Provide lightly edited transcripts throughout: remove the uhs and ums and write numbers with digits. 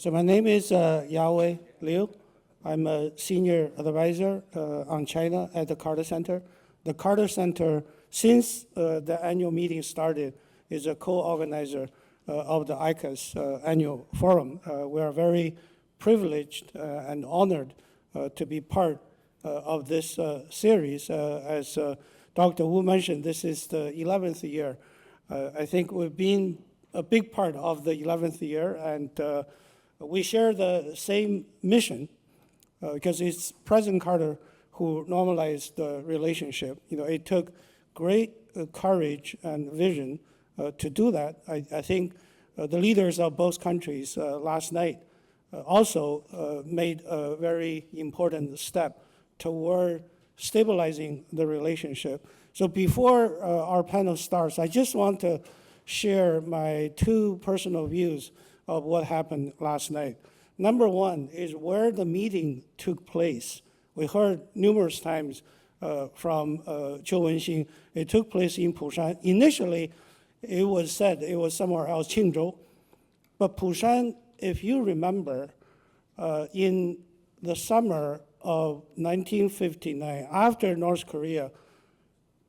So my name is Yawei Liu. I'm a senior advisor on China at the Carter Center. The Carter Center, since the annual meeting started, is a co-organizer of the ICAS annual forum. We are very privileged and honored to be part of this series. As Dr. Wu mentioned, this is the 11th year. I think we've been a big part of the 11th year, and we share the same mission because it's President Carter who normalized the relationship. You know, it took great courage and vision to do that. I think the leaders of both countries last night also made a very important step toward stabilizing the relationship. So before our panel starts, I just want to share my two personal views of what happened last night. Number one is where the meeting took place. We heard numerous times from Zhou Wenxin. It took place in Busan. Initially, it was said it was somewhere else, Qingzhou. But Busan, if you remember, in the summer of 1959, after North Korea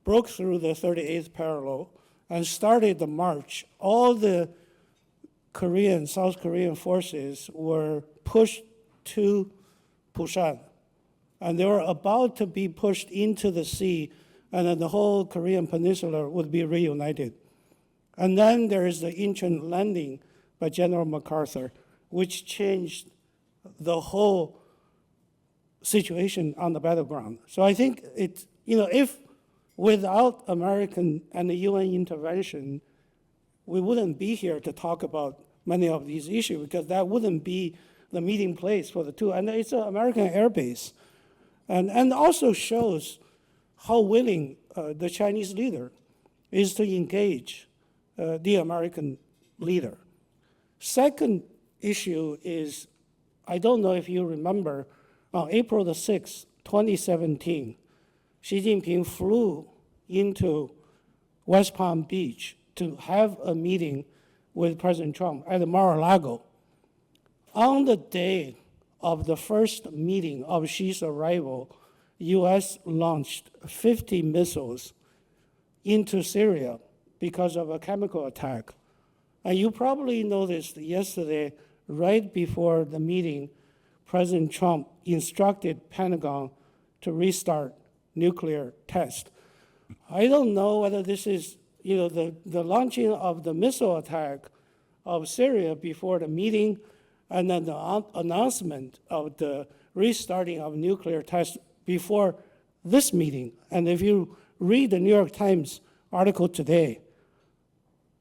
broke through the 38th parallel and started the march, all the South Korean forces were pushed to Busan. And they were about to be pushed into the sea, and then the whole Korean peninsula would be reunited. And then there is the Incheon landing by General MacArthur, which changed the whole situation on the battleground. So I think it's, you know, if without American and the UN intervention, we wouldn't be here to talk about many of these issues because that wouldn't be the meeting place for the two. And it's an American air base. And also shows how willing the Chinese leader is to engage the American leader. Second issue is, I don't know if you remember, on April the 6th, 2017, Xi Jinping flew into West Palm Beach to have a meeting with President Trump at Mar-a-Lago. On the day of the first meeting of Xi's arrival, U.S. launched 50 missiles into Syria because of a chemical attack. And you probably noticed yesterday, right before the meeting, President Trump instructed Pentagon to restart nuclear test. I don't know whether this is, you know, the launching of the missile attack of Syria before the meeting and then the announcement of the restarting of nuclear tests before this meeting. And if you read the New York Times article today,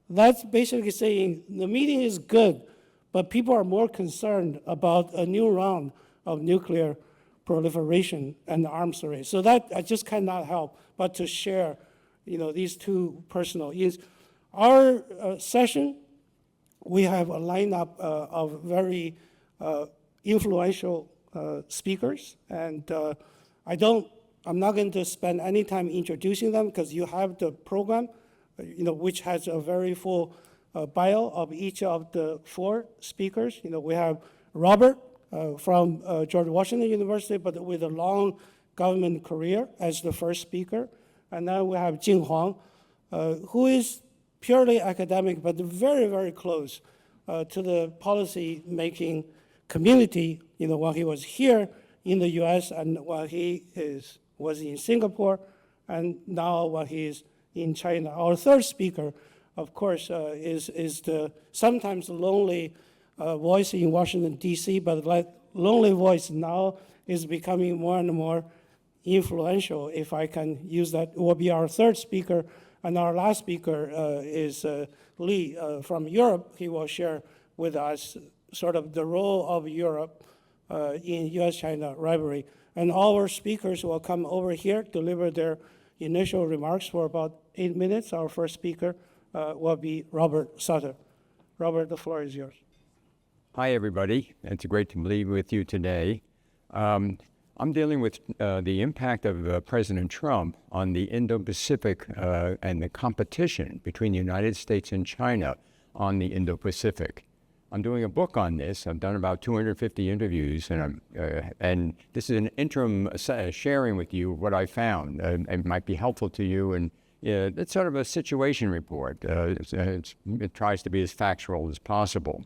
that's basically saying the meeting is good, but people are more concerned about a new round of nuclear proliferation and arms race. So that I just cannot help but to share, you know, these two personal views. Our session, we have a lineup of very influential speakers, and I'm not going to spend any time introducing them because you have the program, you know, which has a very full bio of each of the four speakers. You know, we have Robert from George Washington University, but with a long government career as the first speaker. And then we have Jing, who is purely academic, but very, very close to the policy-making community, you know, when he was here in the U.S. and when he was in Singapore, and now when he is in China. Our third speaker, of course, is the sometimes lonely voice in Washington, D.C., but like lonely voice now is becoming more and more influential, if I can use that. It will be our third speaker. And our last speaker is Li from Europe. He will share with us sort of the role of Europe in U.S.-China rivalry. And all our speakers will come over here, deliver their initial remarks for about 8 minutes. Our first speaker will be Robert Sutter. Robert, the floor is yours. Hi, everybody. It's great to be with you today. I'm dealing with the impact of President Trump on the Indo-Pacific and the competition between the United States and China on the Indo-Pacific. I'm doing a book on this. I've done about 250 interviews, and this is an interim sharing with you what I found. It might be helpful to you, and it's sort of a situation report. It tries to be as factual as possible.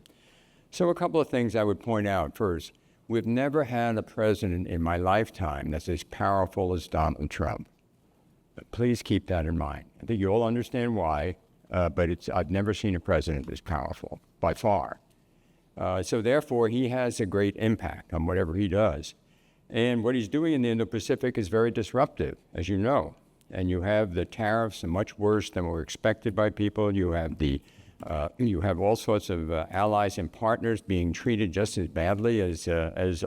So a couple of things I would point out. First, we've never had a president in my lifetime that's as powerful as Donald Trump. Please keep that in mind. I think you all understand why, but I've never seen a president as powerful, by far. So therefore, he has a great impact on whatever he does. And what he's doing in the Indo-Pacific is very disruptive, as you know. And you have the tariffs are much worse than were expected by people. You have all sorts of allies and partners being treated just as badly as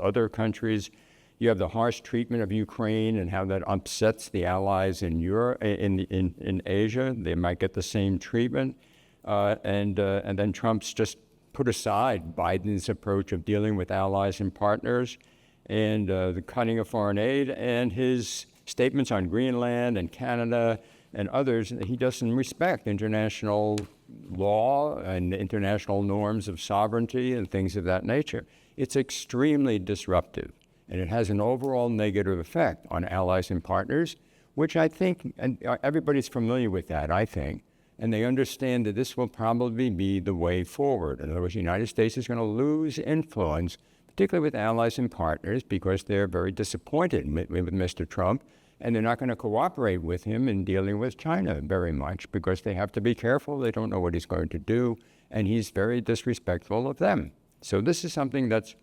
other countries. You have the harsh treatment of Ukraine and how that upsets the allies in Europe, in Asia. They might get the same treatment. And then Trump's just put aside Biden's approach of dealing with allies and partners, and the cutting of foreign aid, and his statements on Greenland and Canada and others. He doesn't respect international law and international norms of sovereignty and things of that nature. It's extremely disruptive, and it has an overall negative effect on allies and partners, which I think, and everybody's familiar with that, I think, and they understand that this will probably be the way forward. In other words, the United States is going to lose influence, particularly with allies and partners, because they're very disappointed with Mr. Trump, and they're not going to cooperate with him in dealing with China very much, because they have to be careful. They don't know what he's going to do, and he's very disrespectful of them. So this is something that's,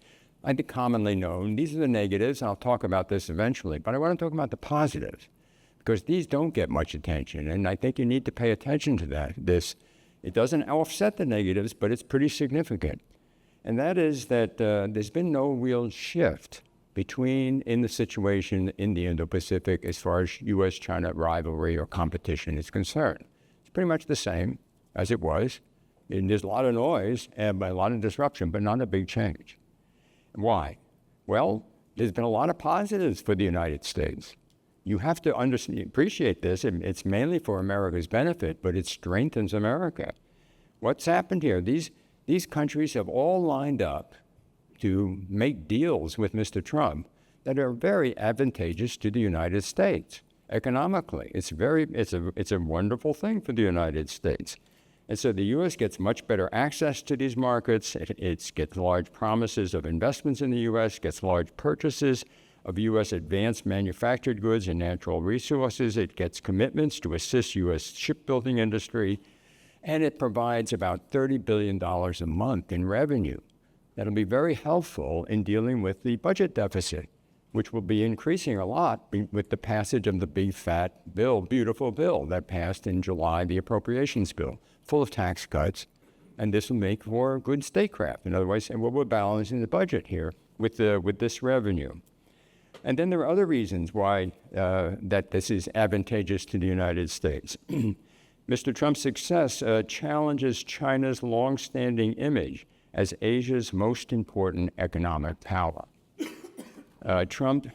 I think, commonly known. These are the negatives. I'll talk about this eventually, but I want to talk about the positives, because these don't get much attention, and I think you need to pay attention to it doesn't offset the negatives, but it's pretty significant. And that is that there's been no real shift in the situation in the Indo-Pacific as far as U.S.-China rivalry or competition is concerned. It's pretty much the same as it was. And there's a lot of noise and a lot of disruption, but not a big change. Why? Well, there's been a lot of positives for the United States. You have to appreciate this. It's mainly for America's benefit, but it strengthens America. What's happened here? These countries have all lined up to make deals with Mr. Trump that are very advantageous to the United States economically. It's a wonderful thing for the United States. And so the U.S. gets much better access to these markets. It gets large promises of investments in the U.S., gets large purchases of U.S. advanced manufactured goods and natural resources. It gets commitments to assist U.S. shipbuilding industry, and it provides about $30 billion a month in revenue. That'll be very helpful in dealing with the budget deficit, which will be increasing a lot with the passage of the big, fat bill, beautiful bill that passed in July, the appropriations bill, full of tax cuts, and this will make for good statecraft. In other words, and we're balancing the budget here with this revenue. And then there are other reasons why that this is advantageous to the United States. Mr. Trump's success challenges China's longstanding image as Asia's most important economic power. Trump is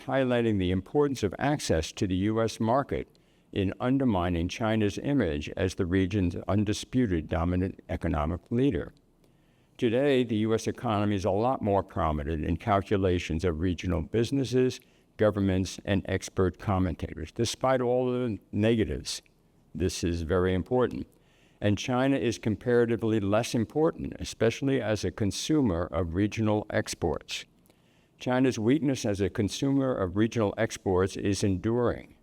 highlighting the importance of access to the U.S. market in undermining China's image as the region's undisputed dominant economic leader. Today, the U.S. economy is a lot more prominent in calculations of regional businesses, governments, and expert commentators. Despite all the negatives, this is very important. And China is comparatively less important, especially as a consumer of regional exports. China's weakness as a consumer of regional exports is enduring.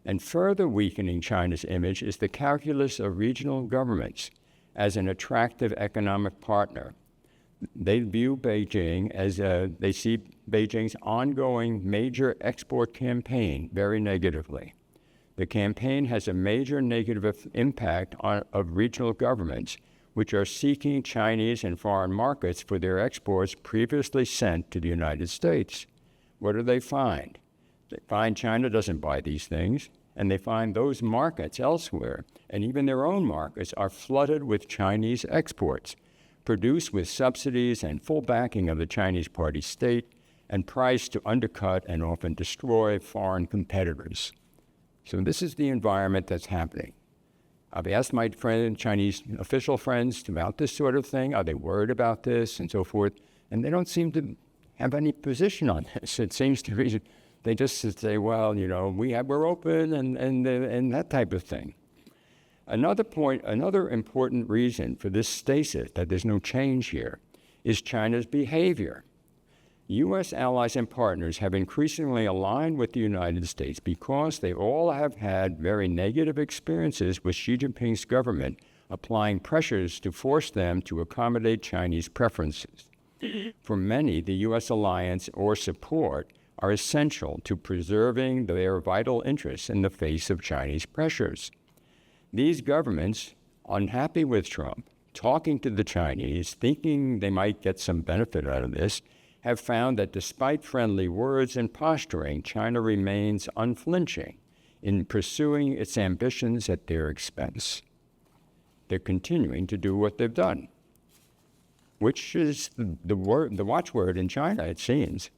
And further weakening China's image is the calculus of regional governments as an attractive economic partner. They view Beijing as, they see Beijing's ongoing major export campaign very negatively. The campaign has a major negative impact of regional governments, which are seeking Chinese and foreign markets for their exports previously sent to the United States. What do they find? They find China doesn't buy these things, and they find those markets elsewhere, and even their own markets, are flooded with Chinese exports, produced with subsidies and full backing of the Chinese party state, and priced to undercut and often destroy foreign competitors. So this is the environment that's happening. I've asked my Chinese official friends about this sort of thing. Are they worried about this and so forth? And they don't seem to have any position on this. It seems to be they just say, well, we're open and that type of thing. Another important reason for this stasis, that there's no change here, is China's behavior. U.S. allies and partners have increasingly aligned with the United States because they all have had very negative experiences with Xi Jinping's government applying pressures to force them to accommodate Chinese preferences. For many, the U.S. alliance or support are essential to preserving their vital interests in the face of Chinese pressures. These governments, unhappy with Trump, talking to the Chinese, thinking they might get some benefit out of this, have found that despite friendly words and posturing, China remains unflinching in pursuing its ambitions at their expense. They're continuing to do what they've done, which is the watchword in China, it seems.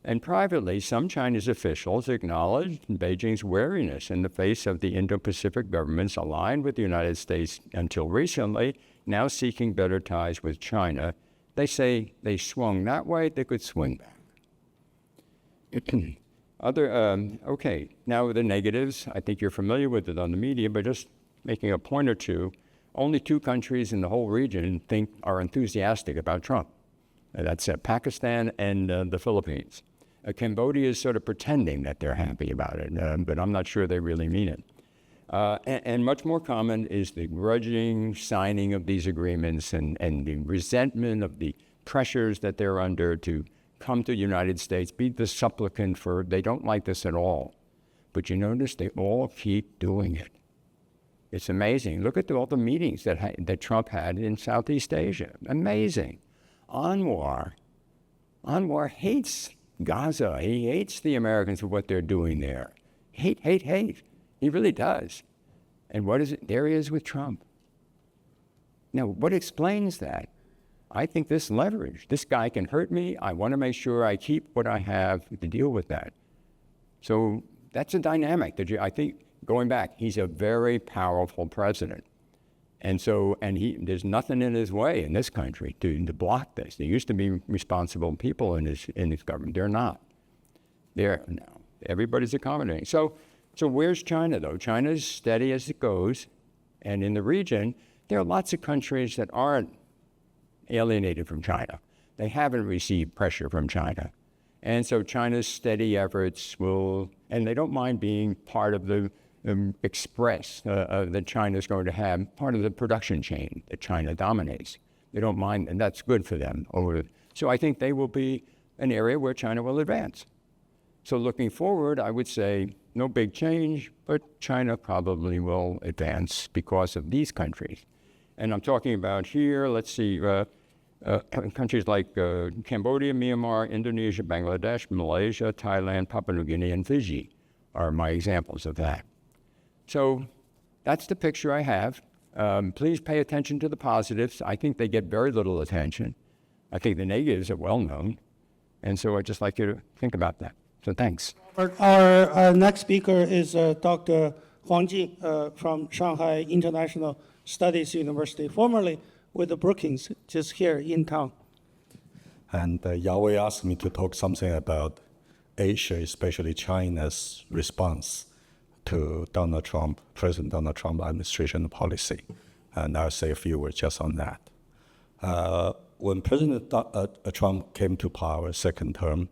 And privately, some Chinese officials acknowledged Beijing's wariness in the face of the Indo-Pacific governments aligned with the United States until recently, now seeking better ties with China. They say they swung that way, they could swing back. Okay, now the negatives. I think you're familiar with it on the media, but just making a point or two, only 2 countries in the whole region are enthusiastic about Trump. That's Pakistan and the Philippines. Cambodia is sort of pretending that they're happy about it, but I'm not sure they really mean it. And much more common is the grudging signing of these agreements and the resentment of the pressures that they're under to come to the United States, be the supplicant for, they don't like this at all. But you notice they all keep doing it. It's amazing. Look at all the meetings that Trump had in Southeast Asia. Amazing. Anwar hates Gaza. He hates the Americans for what they're doing there. Hate. He really does. And what is it? There he is with Trump. Now, what explains that? I think this leverage. This guy can hurt me. I want to make sure I keep what I have to deal with that. So that's a dynamic that I think, going back, he's a very powerful president. And there's nothing in his way in this country to block this. There used to be responsible people in his government. They're not. They're now. Everybody's accommodating. So where's China, though? China's steady as it goes. And in the region, there are lots of countries that aren't alienated from China. They haven't received pressure from China. And so China's steady efforts and they don't mind being part of the express that China's going to have, part of the production chain that China dominates. They don't mind, and that's good for them. So I think they will be an area where China will advance. So looking forward, I would say no big change, but China probably will advance because of these countries. And I'm talking about here, let's see, countries like Cambodia, Myanmar, Indonesia, Bangladesh, Malaysia, Thailand, Papua New Guinea, and Fiji are my examples of that. So that's the picture I have. Please pay attention to the positives. I think they get very little attention. I think the negatives are well known. And so I'd just like you to think about that. So thanks. Our next speaker is Dr. Hangji from Shanghai International Studies University, formerly with the Brookings, just here in town. And Yawei asked me to talk something about Asia, especially China's response to President Donald Trump administration policy. And I'll say a few words just on that. When President Trump came to power second term,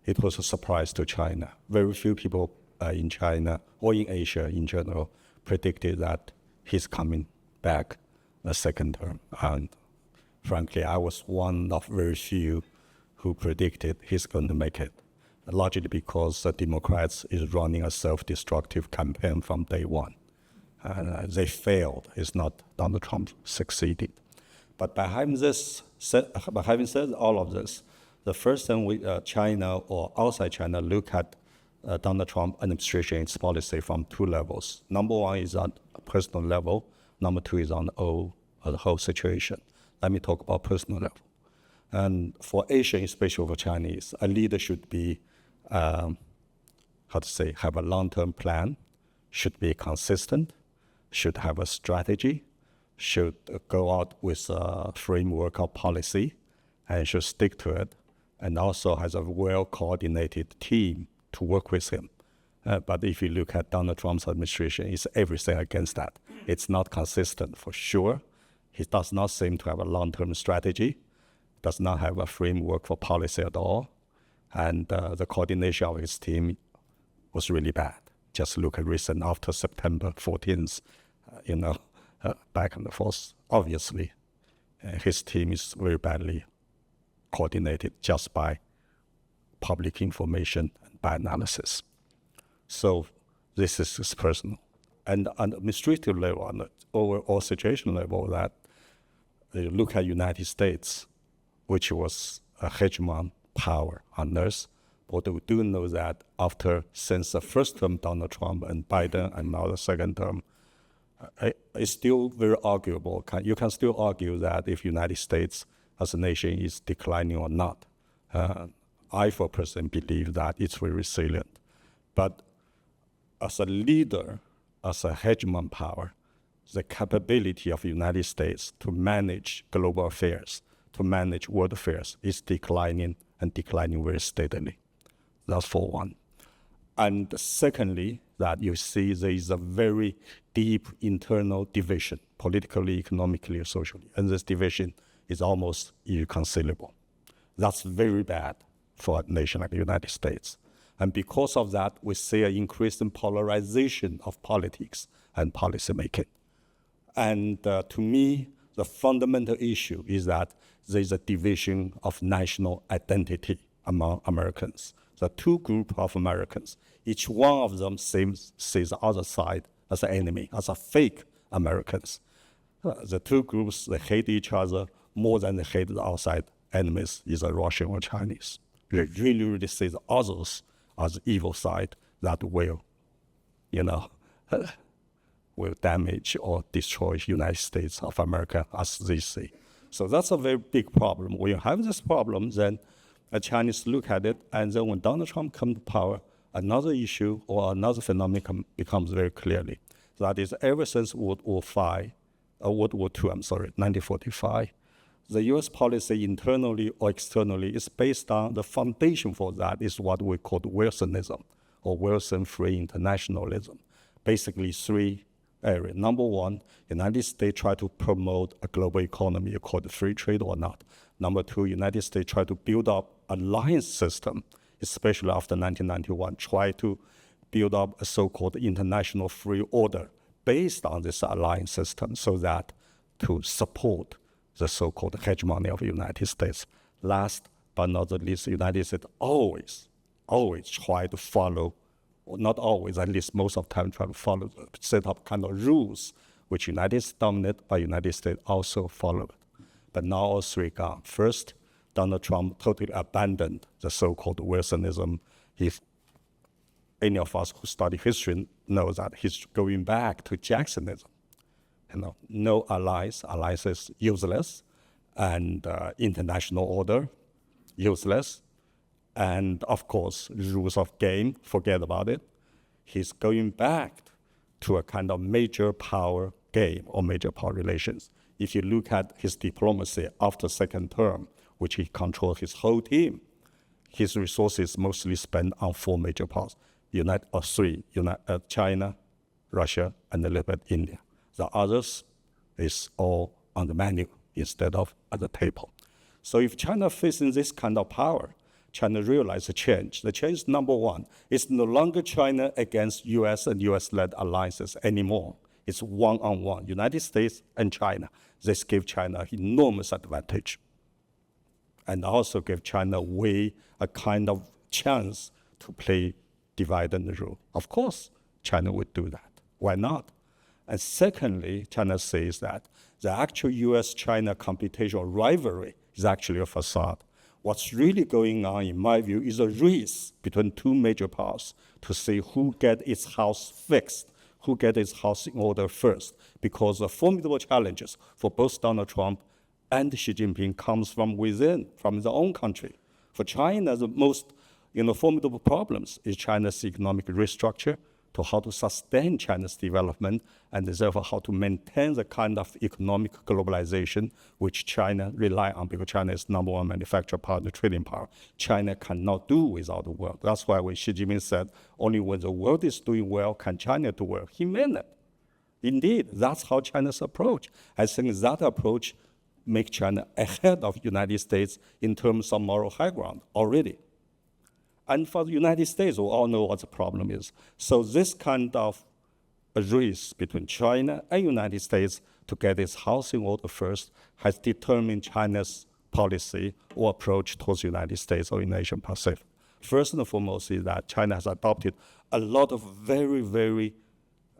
it was a surprise to China. Very few people in China or in Asia in general predicted that he's coming back a second term. And frankly, I was one of very few who predicted he's going to make it, largely because the Democrats is running a self-destructive campaign from day one. And they failed. It's not Donald Trump succeeded. But by having said all of this, the first thing China or outside China look at Donald Trump administration, its policy from 2 levels. Number 1 is on a personal level. Number 2 is on the whole situation. Let me talk about personal level. And for Asia, especially for Chinese, a leader should be, have a long-term plan, should be consistent, should have a strategy, should go out with a framework of policy, and should stick to it, and also has a well-coordinated team to work with him. But if you look at Donald Trump's administration, it's everything against that. It's not consistent for sure. He does not seem to have a long-term strategy, does not have a framework for policy at all, and the coordination of his team was really bad. Just look at recent after September 14th, back and forth. Obviously, his team is very badly coordinated just by public information and by analysis. So this is personal. And on the administrative level, on the overall situation level, that you look at United States, which was a hegemon power on earth, but we do know that since the first term, Donald Trump and Biden, and now the second term, it's still very arguable. You can still argue that if United States as a nation is declining or not. I, for a person, believe that it's very resilient. But as a leader, as a hegemon power, the capability of the United States to manage global affairs, to manage world affairs, is declining and declining very steadily. That's for one. And secondly, that you see there is a very deep internal division, politically, economically, socially. And this division is almost irreconcilable. That's very bad for a nation like the United States. And because of that, we see an increasing polarization of politics and policymaking. And to me, the fundamental issue is that there's a division of national identity among Americans. The two groups of Americans, each one of them sees the other side as an enemy, as a fake Americans. The two groups, they hate each other more than they hate the outside enemies, either Russian or Chinese. They really see the others as the evil side that will damage or destroy United States of America as they see. So that's a very big problem. When you have this problem, then the Chinese look at it, and then when Donald Trump comes to power, another issue or another phenomenon becomes very clearly. That is, ever since World War II, 1945, the U.S. policy internally or externally is based on the foundation for that is what we call Wilsonism or Wilson-free internationalism. Basically, three areas. Number one, United States try to promote a global economy called free trade or not. Number two, United States try to build up alliance system, especially after 1991, try to build up a so-called international free order based on this alliance system so that to support the so-called hegemony of the United States. Last but not the least, the United States always try to follow, or not always, at least most of the time try to follow, set up kind of rules which United States dominate, but United States also followed. But now all three gone. First, Donald Trump totally abandoned the so-called Wilsonism. If any of us who study history know that he's going back to Jacksonism. No allies is useless, and international order, useless, and of course, rules of game, forget about it. He's going back to a kind of major power game or major power relations. If you look at his diplomacy after second term, which he controlled his whole team, his resources mostly spent on four major powers, China, Russia, and a little bit India. The others is all on the menu instead of at the table. So if China facing this kind of power, China realized the change. The change is number one. It's no longer China against U.S. and U.S.-led alliances anymore. It's one-on-one, United States and China. This gives China enormous advantage and also give China a kind of chance to play divide and rule. Of course, China would do that. Why not? And secondly, China says that the actual U.S.-China competition or rivalry is actually a facade. What's really going on, in my view, is a race between two major powers to see who gets its house fixed, who gets its house in order first, because the formidable challenges for both Donald Trump and Xi Jinping comes from within, from their own country. For China, the most formidable problems is China's economic restructure to how to sustain China's development and therefore how to maintain the kind of economic globalization which China rely on, because China is number one manufacturer partner, trading power. China cannot do without the world. That's why when Xi Jinping said, only when the world is doing well can China do well. He meant it. Indeed, that's how China's approach. I think that approach makes China ahead of United States in terms of moral high ground already. And for the United States, we all know what the problem is. So this kind of a race between China and United States to get its house in order first has determined China's policy or approach towards the United States or in Asian Pacific. First and foremost is that China has adopted a lot of very, very,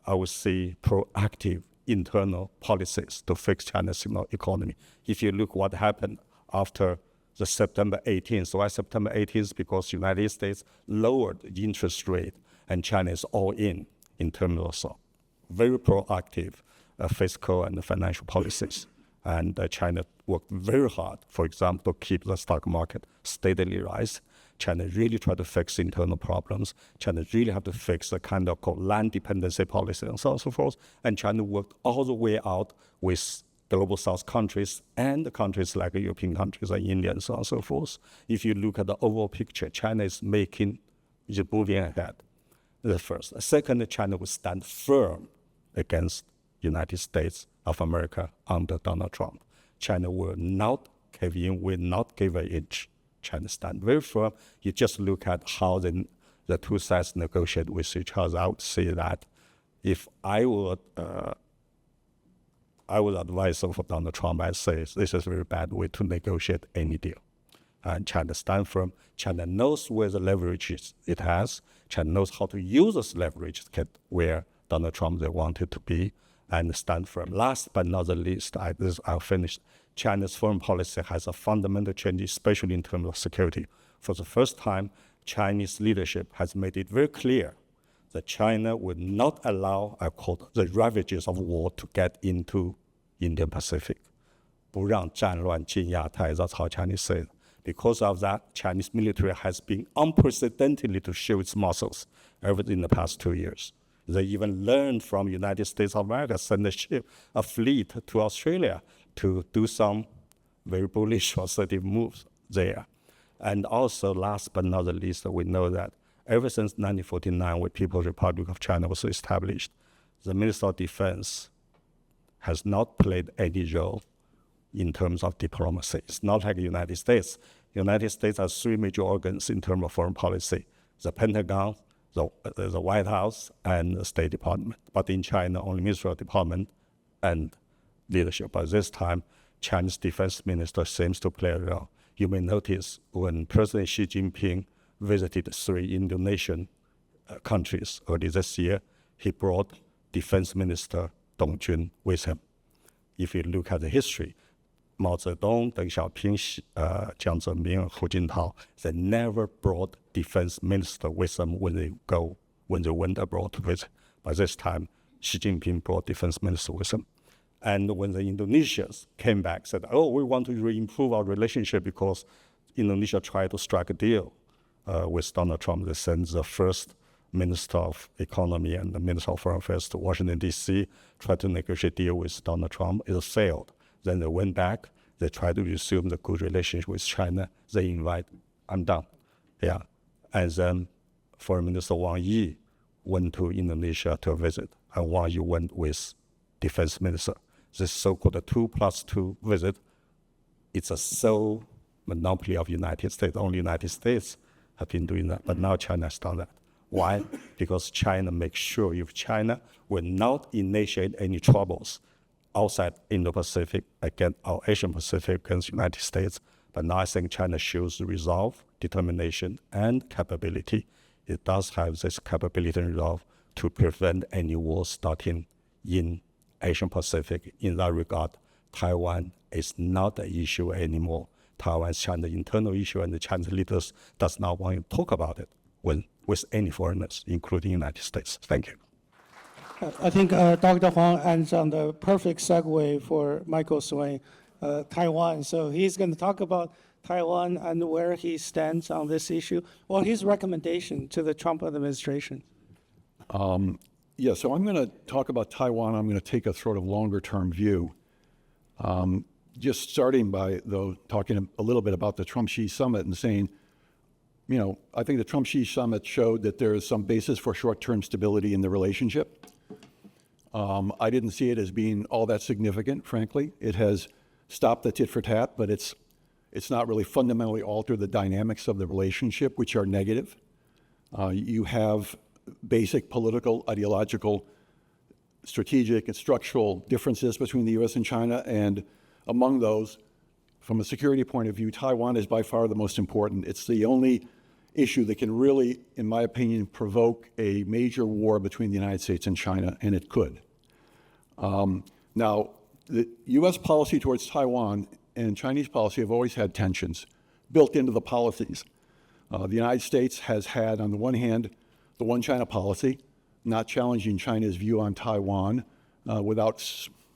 I would say, proactive internal policies to fix China's economy. If you look what happened after the September 18th. So why September 18th? Because the United States lowered the interest rate and China is all in terms of very proactive fiscal and financial policies. And China worked very hard, for example, to keep the stock market steadily rise. China really tried to fix internal problems. China really had to fix the kind of land dependency policy and so on and so forth. And China worked all the way out with global South countries and countries like European countries and India and so on and so forth. If you look at the overall picture, China is moving ahead. The first. Second, China will stand firm against United States of America under Donald Trump. China will not cave in, will not give an inch. China stand very firm. You just look at how the two sides negotiate with each other. I would say that if I would advise for Donald Trump, I'd say this is a very bad way to negotiate any deal. And China stand firm. China knows where the leverage it has. China knows how to use this leverage to get where Donald Trump they wanted to be and stand firm. Last but not the least, I'll finish. China's foreign policy has a fundamental change, especially in terms of security. For the first time, Chinese leadership has made it very clear that China would not allow, I quote, the ravages of war to get into Indo-Pacific. 不让战乱进亚太, that's how Chinese say it. Because of that, Chinese military has been unprecedentedly to show its muscles in the past 2 years. They even learned from United States of America, send a fleet to Australia to do some very bullish or assertive moves there. And also, last but not the least, we know that ever since 1949, when People's Republic of China was established, the Minister of Defense has not played any role in terms of diplomacy. It's not like the United States. The United States has three major organs in terms of foreign policy: the Pentagon, the White House, and the State Department. But in China, only Ministerial Department and leadership. But this time, Chinese defense minister seems to play a role. You may notice when President Xi Jinping visited 3 Indonesian countries early this year, he brought Defense Minister Dong Jun with him. If you look at the history, Mao Zedong, Deng Xiaoping, Jiang Zemin, Hu Jintao, they never brought defense minister with them when they went abroad to visit. By this time, Xi Jinping brought defense minister with him. And when the Indonesians came back, said, oh, we want to improve our relationship because Indonesia tried to strike a deal with Donald Trump. They sent the first Minister of Economy and the Minister of Foreign Affairs to Washington, D.C., tried to negotiate a deal with Donald Trump. It failed. Then they went back. They tried to resume the good relationship with China. They invite, I'm done. Yeah. And then Foreign Minister Wang Yi went to Indonesia to visit, and Wang Yi went with Defense Minister. This so-called 2+2 visit, it's a sole monopoly of United States. Only United States have been doing that, but now China has done that. Why? Because China makes sure if China will not initiate any troubles outside Indo-Pacific, against our Asian Pacific against the United States. But now I think China shows resolve, determination, and capability. It does have this capability and resolve to prevent any war starting in Asian Pacific. In that regard, Taiwan is not an issue anymore. Taiwan is China's internal issue, and the Chinese leaders does not want to talk about it with any foreigners, including the United States. Thank you. I think Dr. Huang ends on the perfect segue for Michael Swaine, Taiwan. So he's going to talk about Taiwan and where he stands on this issue, or his recommendation to the Trump administration. Yeah, so I'm going to talk about Taiwan. I'm going to take a sort of longer-term view. Just starting by, though, talking a little bit about the Trump-Xi summit and saying, you know, I think the Trump-Xi summit showed that there is some basis for short-term stability in the relationship. I didn't see it as being all that significant, frankly. It has stopped the tit-for-tat, but it's not really fundamentally altered the dynamics of the relationship, which are negative. You have basic political, ideological, strategic, and structural differences between the U.S. and China, and among those, from a security point of view, Taiwan is by far the most important. It's the only issue that can really, in my opinion, provoke a major war between the United States and China, and it could. Now, the U.S. policy towards Taiwan and Chinese policy have always had tensions built into the policies. The United States has had, on the one hand, the one China policy, not challenging China's view on Taiwan without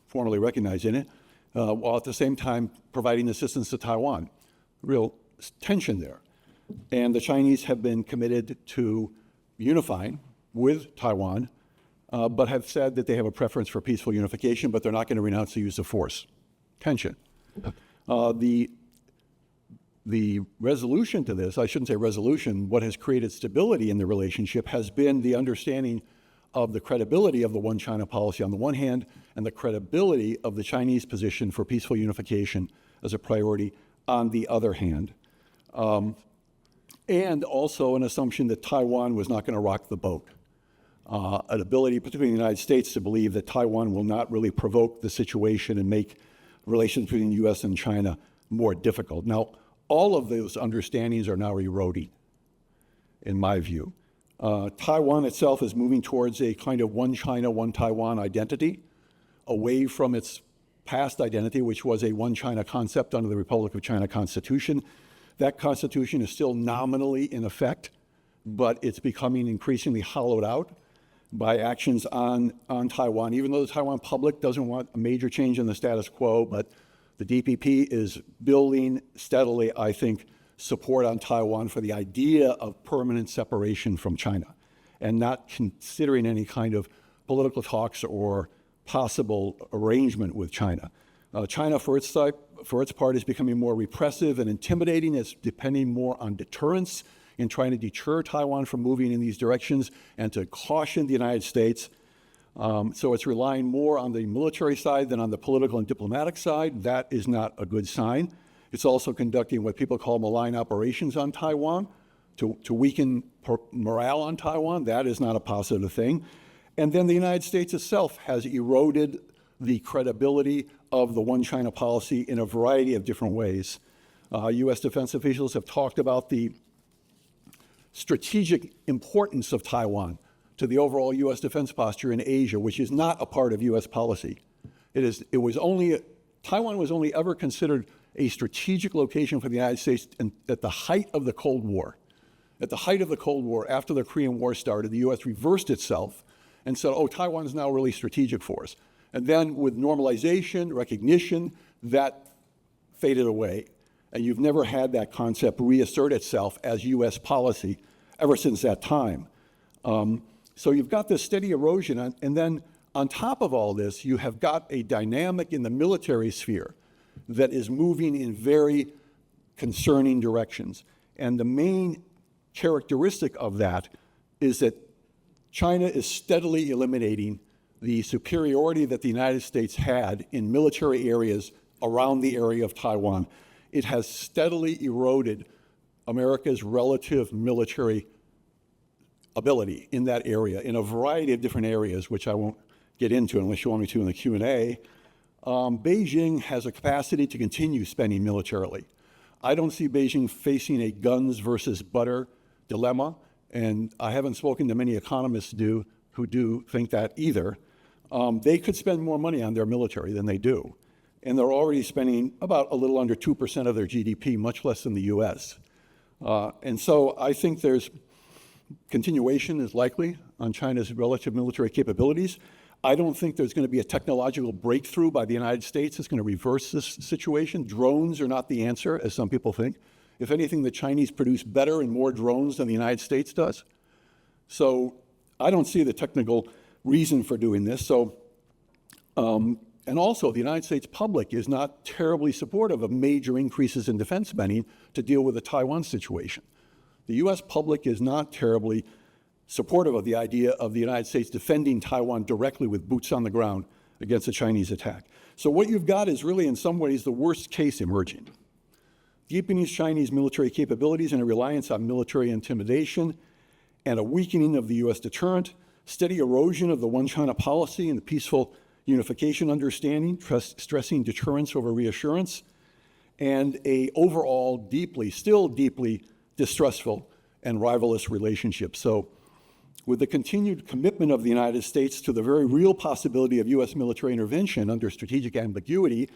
formally recognizing it, while at the same time providing assistance to Taiwan. Real tension there. And the Chinese have been committed to unifying with Taiwan, but have said that they have a preference for peaceful unification, but they're not going to renounce the use of force. Tension. The resolution to this, I shouldn't say resolution, what has created stability in the relationship has been the understanding of the credibility of the one China policy on the one hand, and the credibility of the Chinese position for peaceful unification as a priority on the other hand. And also an assumption that Taiwan was not going to rock the boat. An ability, particularly in the United States, to believe that Taiwan will not really provoke the situation and make relations between the U.S. and China more difficult. Now, all of those understandings are now eroding, in my view. Taiwan itself is moving towards a kind of one China, one Taiwan identity, away from its past identity, which was a one China concept under the Republic of China Constitution. That constitution is still nominally in effect, but it's becoming increasingly hollowed out by actions on Taiwan, even though the Taiwan public doesn't want a major change in the status quo, but the DPP is building steadily, I think, support on Taiwan for the idea of permanent separation from China and not considering any kind of political talks or possible arrangement with China. China, for its part, is becoming more repressive and intimidating. It's depending more on deterrence in trying to deter Taiwan from moving in these directions and to caution the United States. So it's relying more on the military side than on the political and diplomatic side. That is not a good sign. It's also conducting what people call malign operations on Taiwan to weaken morale on Taiwan. That is not a positive thing. And then the United States itself has eroded the credibility of the one China policy in a variety of different ways. U.S. defense officials have talked about the strategic importance of Taiwan to the overall U.S. defense posture in Asia, which is not a part of U.S. policy. Taiwan was only ever considered a strategic location for the United States at the height of the Cold War. At the height of the Cold War, after the Korean War started, the U.S. reversed itself and said, oh, Taiwan is now really strategic for us. And then with normalization, recognition, that faded away. And you've never had that concept reassert itself as U.S. policy ever since that time. So you've got this steady erosion, and then on top of all this, you have got a dynamic in the military sphere that is moving in very concerning directions. And the main characteristic of that is that China is steadily eliminating the superiority that the United States had in military areas around the area of Taiwan. It has steadily eroded America's relative military ability in that area, in a variety of different areas, which I won't get into unless you want me to in the Q&A. Beijing has a capacity to continue spending militarily. I don't see Beijing facing a guns versus butter dilemma, and I haven't spoken to many economists who do think that either. They could spend more money on their military than they do, and they're already spending about a little under 2% of their GDP, much less than the U.S. And so I think there's continuation is likely on China's relative military capabilities. I don't think there's going to be a technological breakthrough by the United States that's going to reverse this situation. Drones are not the answer, as some people think. If anything, the Chinese produce better and more drones than the United States does. So I don't see the technical reason for doing this. So, and also, the United States public is not terribly supportive of major increases in defense spending to deal with the Taiwan situation. The U.S. public is not terribly supportive of the idea of the United States defending Taiwan directly with boots on the ground against a Chinese attack. So what you've got is really, in some ways, the worst case emerging. Deepening Chinese military capabilities and a reliance on military intimidation, and a weakening of the U.S. deterrent, steady erosion of the one China policy and the peaceful unification understanding, stressing deterrence over reassurance, and a overall still deeply distrustful and rivalrous relationship. So with the continued commitment of the United States to the very real possibility of U.S. military intervention under strategic ambiguity,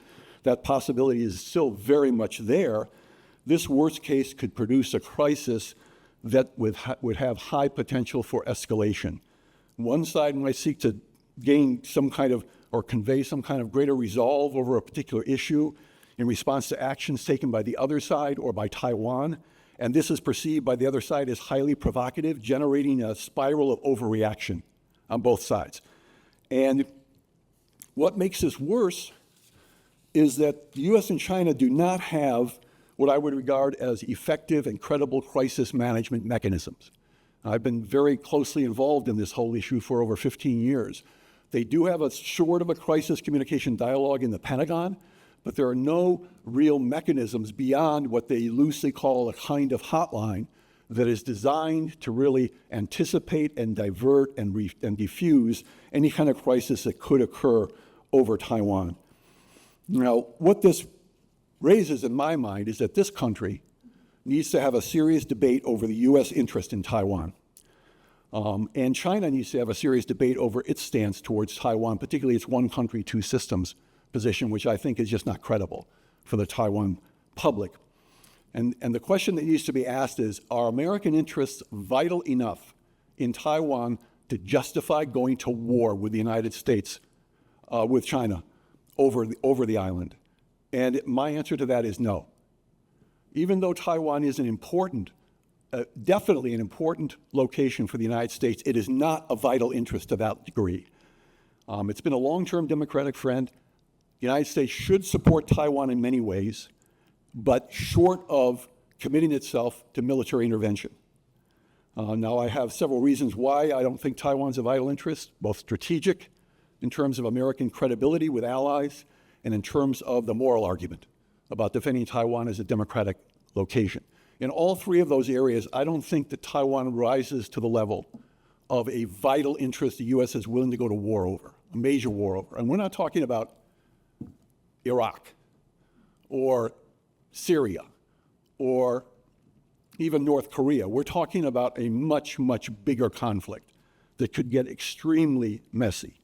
that possibility is still very much there. This worst case could produce a crisis that would have high potential for escalation. One side might seek to gain some kind of, or convey some kind of greater resolve over a particular issue in response to actions taken by the other side or by Taiwan. And this is perceived by the other side as highly provocative, generating a spiral of overreaction on both sides. And what makes this worse is that the US and China do not have what I would regard as effective and credible crisis management mechanisms. I've been very closely involved in this whole issue for over 15 years. They do have a sort of a crisis communication dialogue in the Pentagon, but there are no real mechanisms beyond what they loosely call a kind of hotline that is designed to really anticipate and divert and diffuse any kind of crisis that could occur over Taiwan. Now, what this raises in my mind is that this country needs to have a serious debate over the U.S. interest in Taiwan. And China needs to have a serious debate over its stance towards Taiwan, particularly its one country, two systems position, which I think is just not credible for the Taiwan public. And the question that needs to be asked is, are American interests vital enough in Taiwan to justify going to war with the United States, with China, over the island? And my answer to that is no. Even though Taiwan is definitely an important location for the United States, it is not a vital interest to that degree. It's been a long-term Democratic friend. The United States should support Taiwan in many ways, but short of committing itself to military intervention. Now, I have several reasons why I don't think Taiwan's a vital interest, both strategic, in terms of American credibility with allies, and in terms of the moral argument about defending Taiwan as a democratic location. In all three of those areas, I don't think that Taiwan rises to the level of a vital interest the U.S. is willing to go to war over, a major war over. And we're not talking about Iraq or Syria or even North Korea. We're talking about a much, much bigger conflict that could get extremely messy.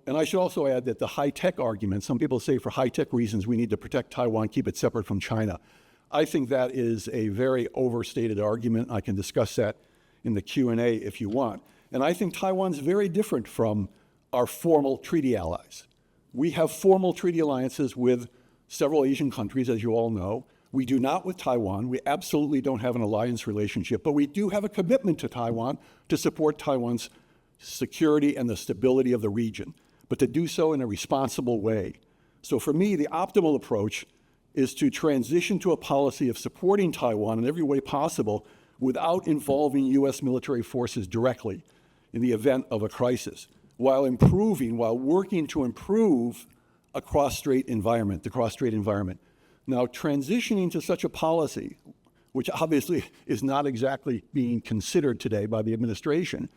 And I should also add that the high-tech argument, some people say for high-tech reasons we need to protect Taiwan, keep it separate from China. I think that is a very overstated argument. I can discuss that in the Q&A if you want. And I think Taiwan's very different from our formal treaty allies. We have formal treaty alliances with several Asian countries, as you all know. We do not with Taiwan. We absolutely don't have an alliance relationship, but we do have a commitment to Taiwan to support Taiwan's security and the stability of the region, but to do so in a responsible way. So for me, the optimal approach is to transition to a policy of supporting Taiwan in every way possible without involving U.S. military forces directly in the event of a crisis, while working to improve the cross-strait environment. Now, transitioning to such a policy, which obviously is not exactly being considered today by the administration,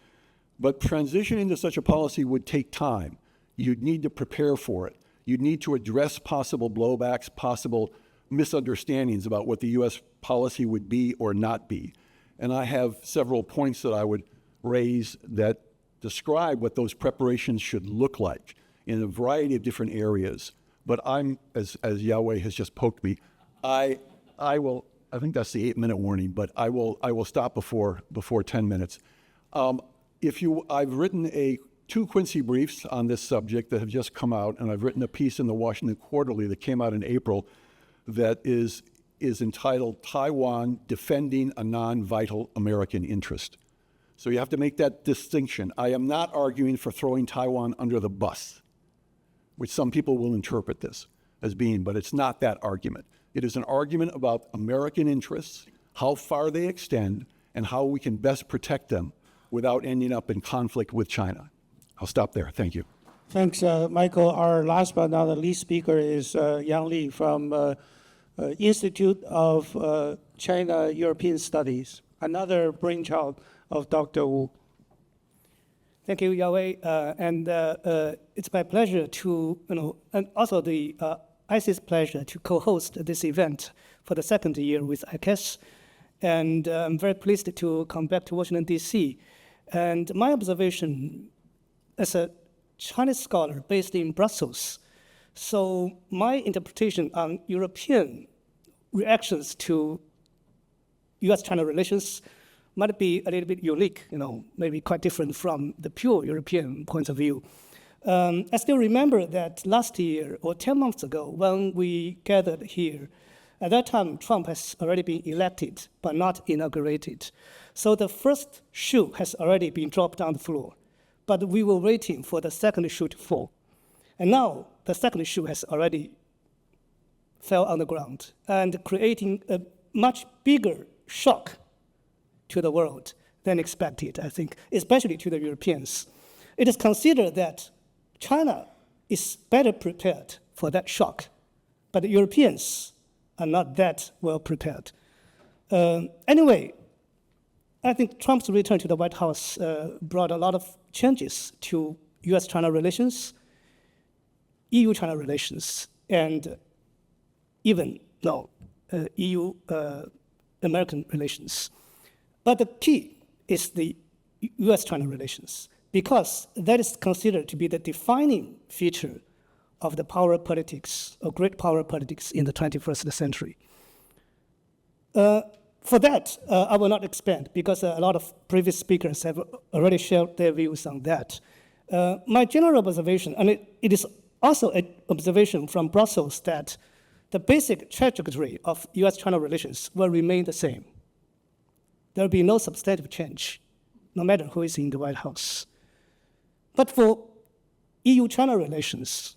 but transitioning to such a policy would take time. You'd need to prepare for it. You'd need to address possible blowbacks, possible misunderstandings about what the U.S. policy would be or not be. And I have several points that I would raise that describe what those preparations should look like in a variety of different areas. But I'm, as Yawei has just poked me, I think that's the 8-minute warning, but I will stop before 10 minutes. I've written 2 Quincy briefs on this subject that have just come out, and I've written a piece in the Washington Quarterly that came out in April that is entitled Taiwan Defending a Non-Vital American Interest. So you have to make that distinction. I am not arguing for throwing Taiwan under the bus, which some people will interpret this as being, but it's not that argument. It is an argument about American interests, how far they extend, and how we can best protect them without ending up in conflict with China. I'll stop there. Thank you. Thanks, Michael. Our last but not the least speaker is Yang Li from Institute of China-European Studies, another brainchild of Dr. Wu. Thank you, Yawei, and it's my pleasure to, and also the ICAS pleasure to co-host this event for the second year with ICAS, and I'm very pleased to come back to Washington, D.C. And my observation as a Chinese scholar based in Brussels, so my interpretation on European reactions to U.S.-China relations might be a little bit unique, maybe quite different from the pure European point of view. I still remember that last year or 10 months ago when we gathered here, at that time Trump has already been elected but not inaugurated. So the first shoe has already been dropped on the floor, but we were waiting for the second shoe to fall. And now the second shoe has already fell on the ground and creating a much bigger shock to the world than expected, I think, especially to the Europeans. It is considered that China is better prepared for that shock, but the Europeans are not that well prepared. Anyway, I think Trump's return to the White House brought a lot of changes to US-China relations, EU-China relations, and even EU-American relations. But the key is the US-China relations, because that is considered to be the defining feature of the power politics, or great power politics in the 21st century. For that, I will not expand, because a lot of previous speakers have already shared their views on that. My general observation, and it is also an observation from Brussels, that the basic trajectory of US-China relations will remain the same. There will be no substantive change, no matter who is in the White House. But for EU-China relations,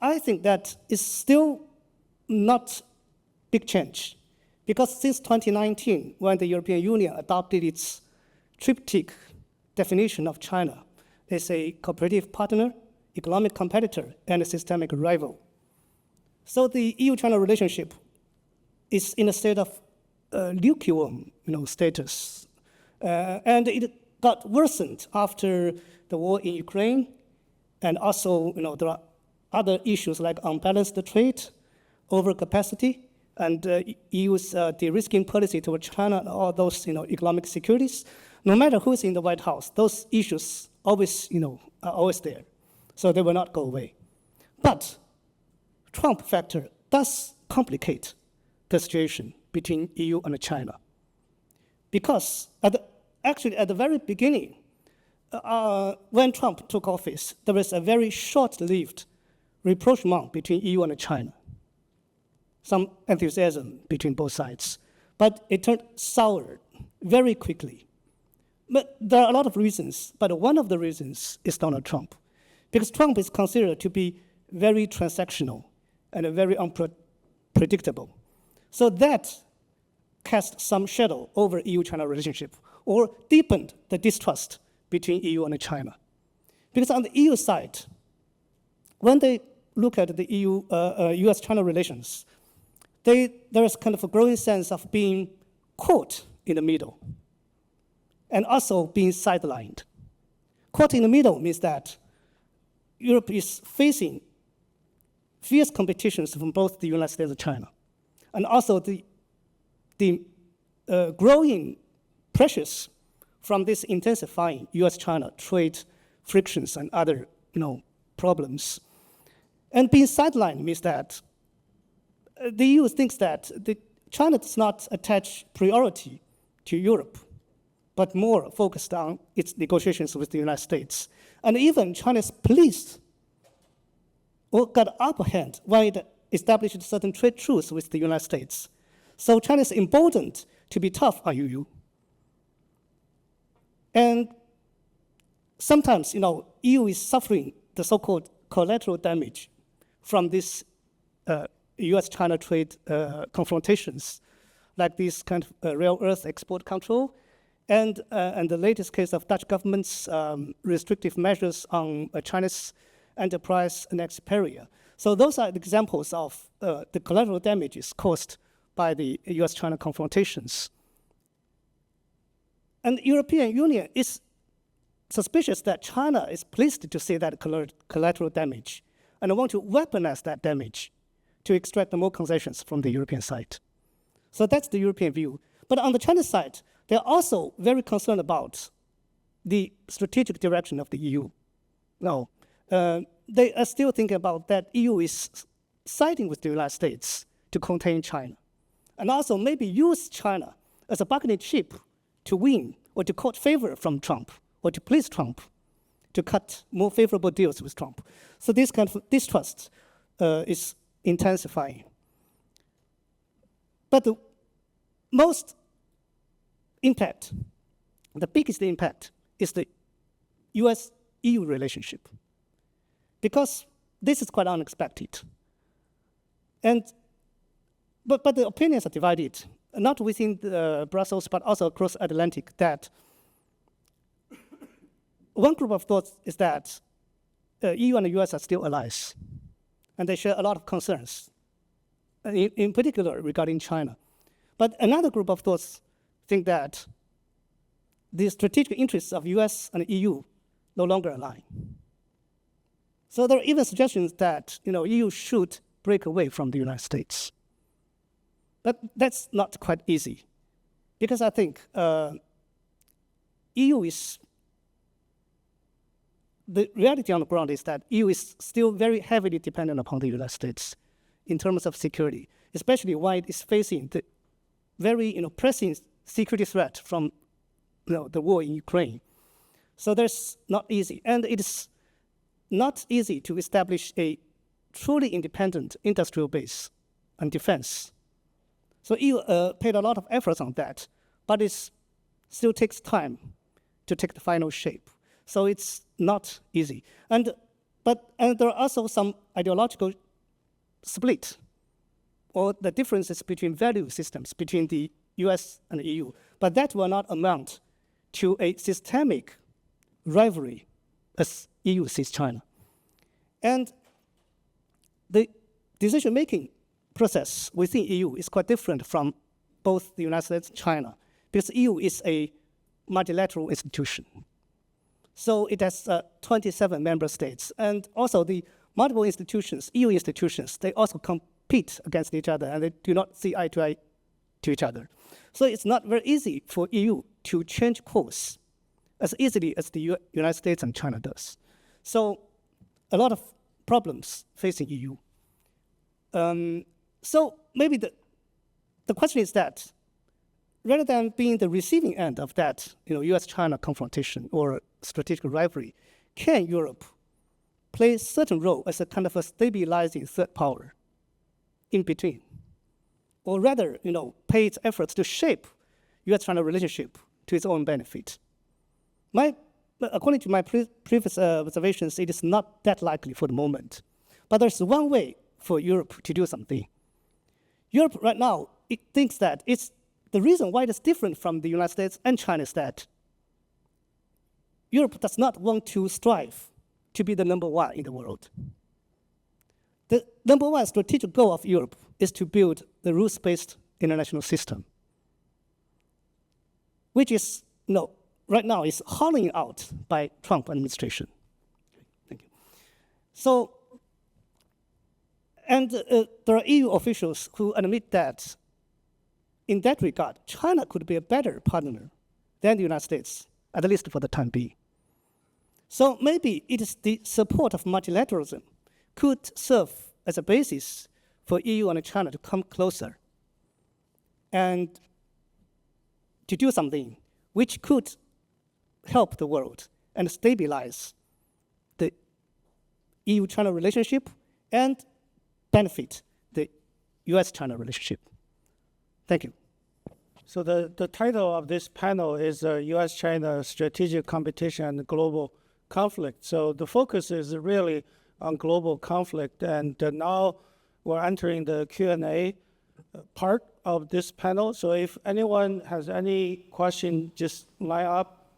I think that is still not big change, because since 2019, when the European Union adopted its triptych definition of China as a cooperative partner, economic competitor, and a systemic rival. So the EU-China relationship is in a state of lukewarm, status, and it got worsened after the war in Ukraine, and also, there are other issues like unbalanced trade, overcapacity, and EU's de-risking policy toward China, and all those, economic securities. No matter who's in the White House, those issues always, are always there, so they will not go away. But Trump factor does complicate the situation between EU and China. Because actually at the very beginning, when Trump took office, there was a very short-lived rapprochement between EU and China. Some enthusiasm between both sides. But it turned sour very quickly. But there are a lot of reasons, but one of the reasons is Donald Trump. Because Trump is considered to be very transactional and very unpredictable. So that cast some shadow over EU-China relationship, or deepened the distrust between EU and China. Because on the EU side, when they look at the US-China relations, there is kind of a growing sense of being caught in the middle, and also being sidelined. Caught in the middle means that Europe is facing fierce competitions from both the United States and China, and also the growing pressures from this intensifying US-China trade frictions and other problems. And being sidelined means that the EU thinks that China does not attach priority to Europe, but more focused on its negotiations with the United States. And even China's police got upper hand when it established certain trade truce with the United States. So China is emboldened to be tough on EU. And sometimes, EU is suffering the so-called collateral damage from this US-China trade confrontations, like this kind of rare earth export control, and the latest case of Dutch government's restrictive measures on China's enterprise and experia. So those are the examples of the collateral damages caused by the US-China confrontations. And the European Union is suspicious that China is pleased to see that collateral damage and want to weaponize that damage to extract more concessions from the European side. So that's the European view. But on the Chinese side, they're also very concerned about the strategic direction of the EU. Now, they are still thinking about that EU is siding with the United States to contain China, and also maybe use China as a bargaining chip to win or to court favor from Trump or to please Trump, to cut more favorable deals with Trump. So this kind of distrust is intensifying. But the most impact, the biggest impact, is the US-EU relationship, because this is quite unexpected. But the opinions are divided, not within Brussels, but also across Atlantic, that one group of thoughts is that EU and the US are still allies, and they share a lot of concerns, in particular regarding China. But another group of thoughts think that the strategic interests of US and EU no longer align. So there are even suggestions that EU should break away from the United States. But that's not quite easy, because I think the reality on the ground is that EU is still very heavily dependent upon the United States in terms of security, especially while it is facing the very pressing security threat from the war in Ukraine. So that's not easy. And it is not easy to establish a truly independent industrial base and defense. So EU paid a lot of efforts on that, but it still takes time to take the final shape. So it's not easy. And there are also some ideological split, or the differences between value systems between the US and the EU. But that will not amount to a systemic rivalry as EU sees China. And the decision-making process within EU is quite different from both the United States and China, because EU is a multilateral institution. So it has 27 member states, and also the multiple institutions, EU institutions, they also compete against each other, and they do not see eye to eye to each other. So it's not very easy for EU to change course as easily as the United States and China does. So a lot of problems facing EU. So maybe the question is that, rather than being the receiving end of that US-China confrontation or strategic rivalry, can Europe play a certain role as a kind of a stabilizing third power in between? Or rather, pay its efforts to shape US-China relationship to its own benefit? According to my previous observations, it is not that likely for the moment. But there's one way for Europe to do something. Europe right now, it thinks that the reason why it is different from the United States and China is that Europe does not want to strive to be the number one in the world. The number one strategic goal of Europe is to build the rules-based international system, which is, right now is hollowing out by Trump administration. Thank you. So, and there are EU officials who admit that in that regard, China could be a better partner than the United States, at least for the time being. So maybe it is the support of multilateralism could serve as a basis for EU and China to come closer and to do something which could help the world and stabilize the EU-China relationship and benefit the US-China relationship. Thank you. So the title of this panel is U.S.-China Strategic Competition and Global Conflict. So the focus is really on global conflict, and now we're entering the Q&A part of this panel. So if anyone has any question, just line up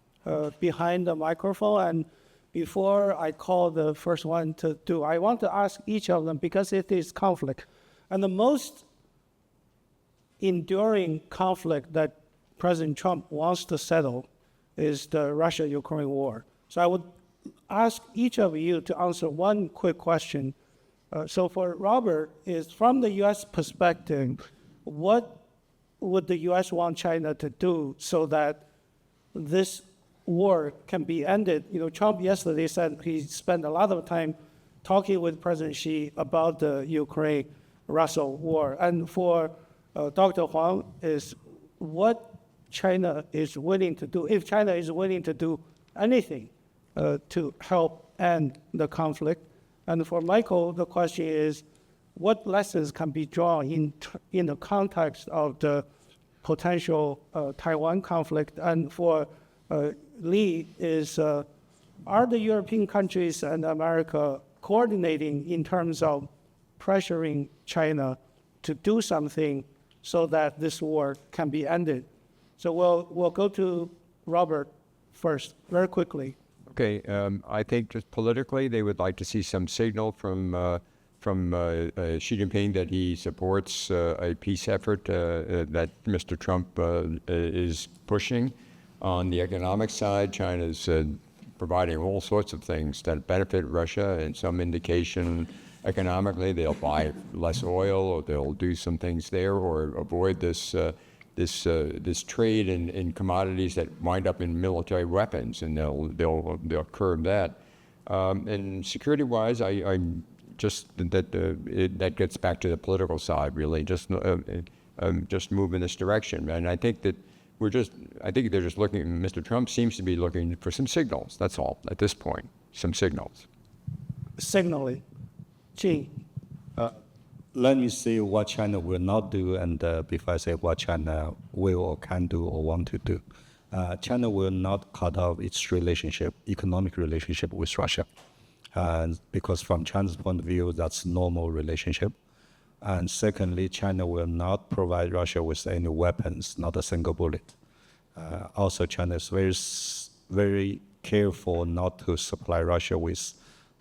behind the microphone. And before I call the first one to do, I want to ask each of them, because it is conflict. And the most enduring conflict that President Trump wants to settle is the Russia-Ukraine war. So I would ask each of you to answer one quick question. So for Robert, is from the U.S. perspective, what would the U.S. want China to do so that this war can be ended? You know, Trump yesterday said he spent a lot of time talking with President Xi about the Ukraine-Russia war. And for Dr. Huang, is what China is willing to do, if China is willing to do anything to help end the conflict. And for Michael, the question is, what lessons can be drawn in the context of the potential Taiwan conflict? And for Lee, is are the European countries and America coordinating in terms of pressuring China to do something so that this war can be ended? So we'll go to Robert first, very quickly. Okay, I think just politically, they would like to see some signal from Xi Jinping that he supports a peace effort that Mr. Trump is pushing. On the economic side, China's providing all sorts of things that benefit Russia, and some indication economically they'll buy less oil, or they'll do some things there, or avoid this trade in commodities that wind up in military weapons, and they'll curb that. And security-wise, I'm just that gets back to the political side, really. Just move in this direction, and I think that I think they're just looking. Mr. Trump seems to be looking for some signals. That's all at this point. Some signals. Signaling. Jing. Let me see what China will not do, and before I say what China will or can do or want to do. China will not cut off its economic relationship with Russia, because from China's point of view, that's normal relationship. And secondly, China will not provide Russia with any weapons, not a single bullet. Also, China is very careful not to supply Russia with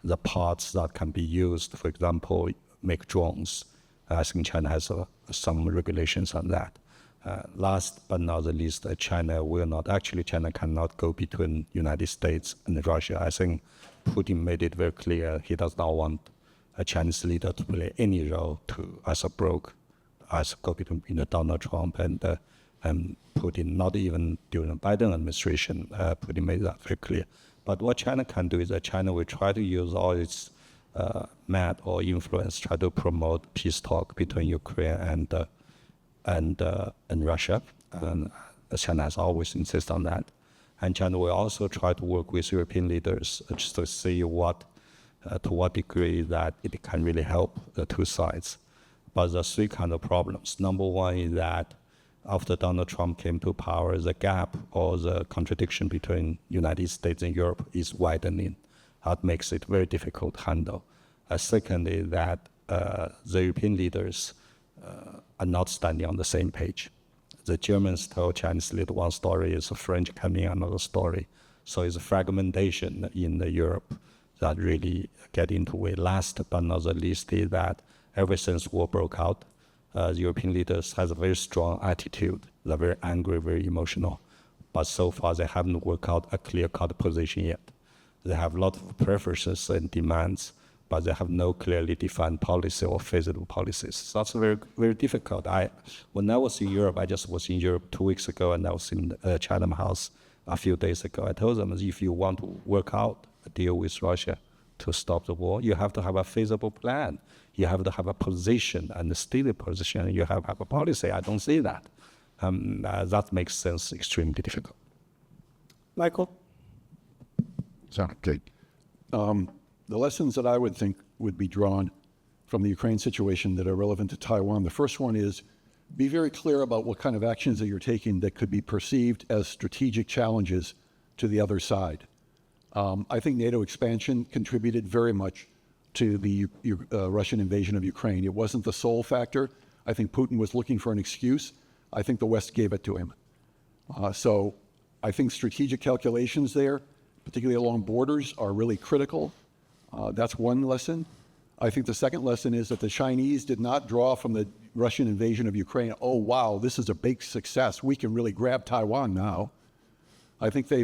the parts that can be used, for example, make drones. I think China has some regulations on that. Last but not the least, China cannot go between United States and Russia. I think Putin made it very clear he does not want a Chinese leader to play any role as a go between Donald Trump and Putin. Not even during the Biden administration, Putin made that very clear. But what China can do is that China will try to use all its might or influence, try to promote peace talk between Ukraine and Russia. And China has always insisted on that. And China will also try to work with European leaders just to see to what degree that it can really help the two sides. But there's three kind of problems. Number one is that after Donald Trump came to power, the gap or the contradiction between United States and Europe is widening. That makes it very difficult to handle. Secondly, that the European leaders are not standing on the same page. The Germans tell Chinese leader one story, is the French coming another story. So it's a fragmentation in Europe that really get into it. Last but not the least is that ever since war broke out, the European leaders has a very strong attitude. They're very angry, very emotional. But so far they haven't worked out a clear-cut position yet. They have a lot of preferences and demands, but they have no clearly defined policy or feasible policies. So that's very, very difficult. When I was in Europe, I just was in Europe 2 weeks ago, and I was in Chatham House a few days ago. I told them, if you want to work out a deal with Russia to stop the war, you have to have a feasible plan. You have to have a position and a stated position. You have to have a policy. I don't see that. That makes sense extremely difficult. Michael? Okay. The lessons that I would think would be drawn from the Ukraine situation that are relevant to Taiwan, the first one is be very clear about what kind of actions that you're taking that could be perceived as strategic challenges to the other side. I think NATO expansion contributed very much to the Russian invasion of Ukraine. It wasn't the sole factor. I think Putin was looking for an excuse. I think the West gave it to him. So I think strategic calculations there, particularly along borders, are really critical. That's one lesson. I think the second lesson is that the Chinese did not draw from the Russian invasion of Ukraine, oh, wow, this is a big success. We can really grab Taiwan now. I think they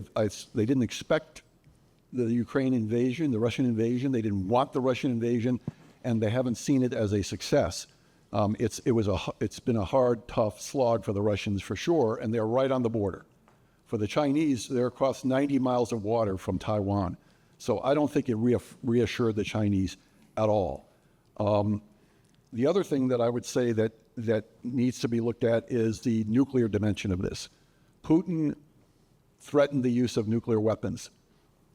didn't expect the Ukraine invasion, the Russian invasion. They didn't want the Russian invasion, and they haven't seen it as a success. It's been a hard, tough slog for the Russians for sure, and they're right on the border. For the Chinese, they're across 90 miles of water from Taiwan. So I don't think it reassured the Chinese at all. The other thing that I would say that needs to be looked at is the nuclear dimension of this. Putin threatened the use of nuclear weapons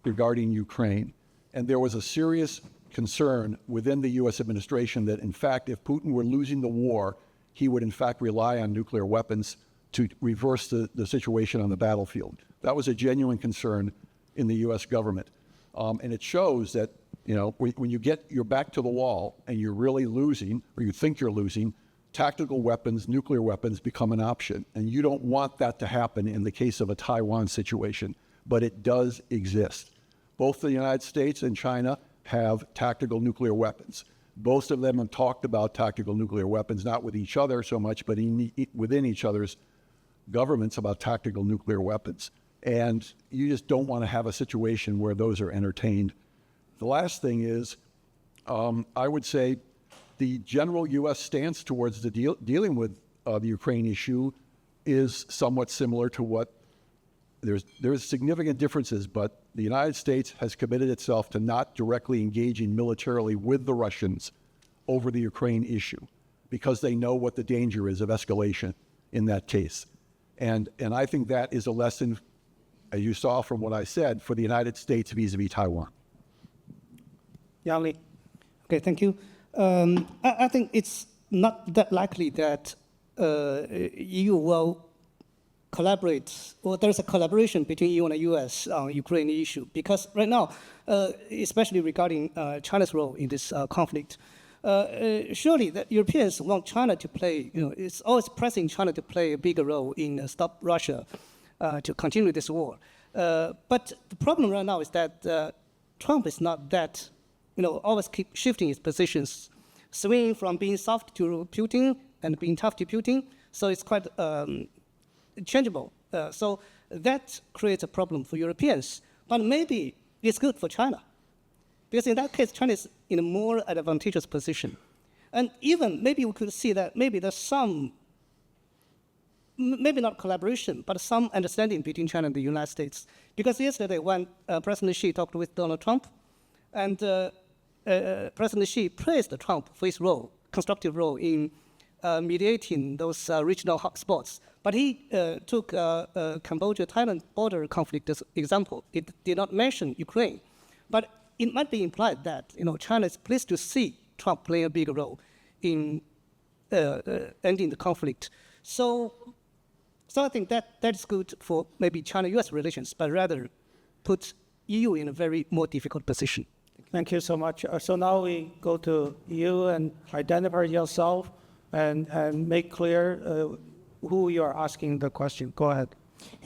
regarding Ukraine. And there was a serious concern within the U.S. administration that, in fact, if Putin were losing the war, he would, in fact, rely on nuclear weapons to reverse the situation on the battlefield. That was a genuine concern in the U.S. government. And it shows that, when you get your back to the wall and you're really losing, or you think you're losing, tactical weapons, nuclear weapons become an option. And you don't want that to happen in the case of a Taiwan situation, but it does exist. Both the United States and China have tactical nuclear weapons. Both of them have talked about tactical nuclear weapons, not with each other so much, but within each other's governments about tactical nuclear weapons. And you just don't want to have a situation where those are entertained. The last thing is, I would say the general U.S. stance towards dealing with the Ukraine issue is somewhat similar to what there's significant differences, but the United States has committed itself to not directly engaging militarily with the Russians over the Ukraine issue because they know what the danger is of escalation in that case. And I think that is a lesson, as you saw from what I said, for the United States vis-a-vis Taiwan. Yang Li. Okay, thank you. I think it's not that likely that EU will collaborate, or there's a collaboration between EU and the US on Ukraine issue, because right now, especially regarding China's role in this conflict, surely the Europeans want China to play, it's always pressing China to play a bigger role in stop Russia to continue this war. But the problem right now is that Trump is not that, always keep shifting his positions, swinging from being soft to Putin and being tough to Putin. So it's quite changeable. So that creates a problem for Europeans. But maybe it's good for China, because in that case, China is in a more advantageous position. And even maybe we could see that maybe there's some, maybe not collaboration, but some understanding between China and the United States. Because yesterday when President Xi talked with Donald Trump, and President Xi praised Trump for his role, constructive role in mediating those regional hotspots. But he took Cambodia-Thailand border conflict as example. It did not mention Ukraine. But it might be implied that China is pleased to see Trump play a bigger role in ending the conflict. So I think that is good for maybe China-U.S. relations, but rather put EU in a very more difficult position. Thank you so much. So now we go to you and identify yourself and make clear who you are asking the question. Go ahead.